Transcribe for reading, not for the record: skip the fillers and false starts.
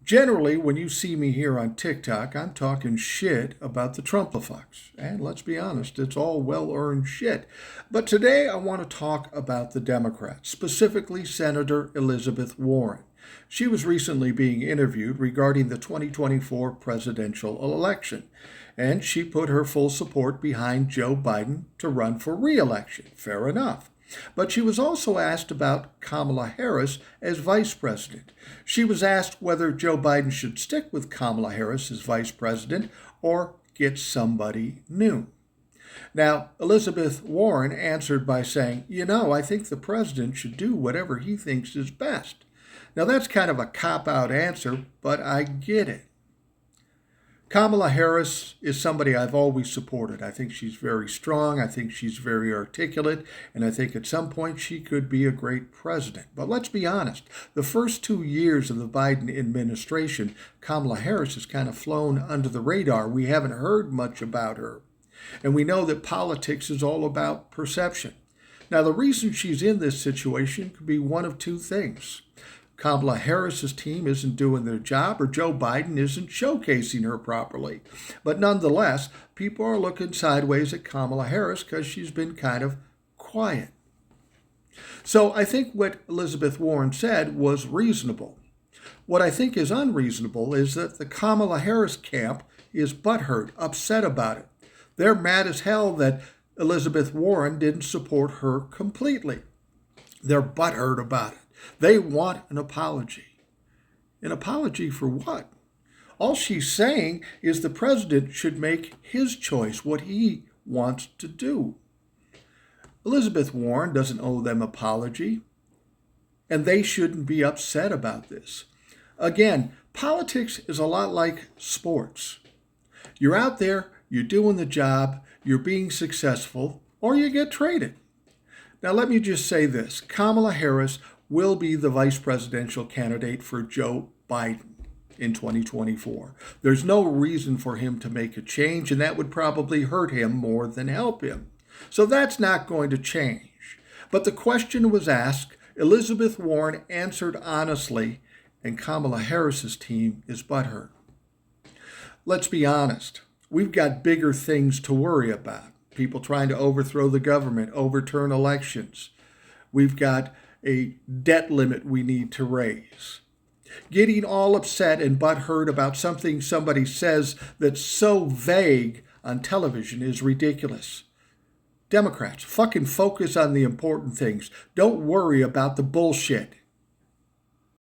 Generally, when you see me here on TikTok, I'm talking shit about the Trumplifucks. And let's be honest, it's all well earned shit. But today I want to talk about the Democrats, specifically Senator Elizabeth Warren. She was recently being interviewed regarding the 2024 presidential election, and she put her full support behind Joe Biden to run for re election. Fair enough. But she was also asked about Kamala Harris as vice president. She was asked whether Joe Biden should stick with Kamala Harris as vice president or get somebody new. Now, Elizabeth Warren answered by saying, I think the president should do whatever he thinks is best. Now, that's kind of a cop-out answer, but I get it. Kamala Harris is somebody I've always supported. I think she's very strong. I think she's very articulate. And I think at some point she could be a great president. But let's be honest. The first 2 years of the Biden administration, Kamala Harris has kind of flown under the radar. We haven't heard much about her. And we know that politics is all about perception. Now, the reason she's in this situation could be one of two things. Kamala Harris's team isn't doing their job, or Joe Biden isn't showcasing her properly. But nonetheless, people are looking sideways at Kamala Harris because she's been kind of quiet. So I think what Elizabeth Warren said was reasonable. What I think is unreasonable is that the Kamala Harris camp is butthurt, upset about it. They're mad as hell that Elizabeth Warren didn't support her completely. They're butthurt about it. They want an apology. An apology for what? All she's saying is the president should make his choice, what he wants to do. Elizabeth Warren doesn't owe them an apology, and they shouldn't be upset about this. Again, politics is a lot like sports. You're out there, you're doing the job, you're being successful, or you get traded. Now, let me just say this. Kamala Harris will be the vice presidential candidate for Joe Biden in 2024. There's no reason for him to make a change, and that would probably hurt him more than help him. So that's not going to change. But the question was asked, Elizabeth Warren answered honestly, and Kamala Harris's team is butthurt. Let's be honest. We've got bigger things to worry about. People trying to overthrow the government, overturn elections. We've got a debt limit we need to raise. Getting all upset and butthurt about something somebody says that's so vague on television is ridiculous. Democrats, fucking focus on the important things. Don't worry about the bullshit.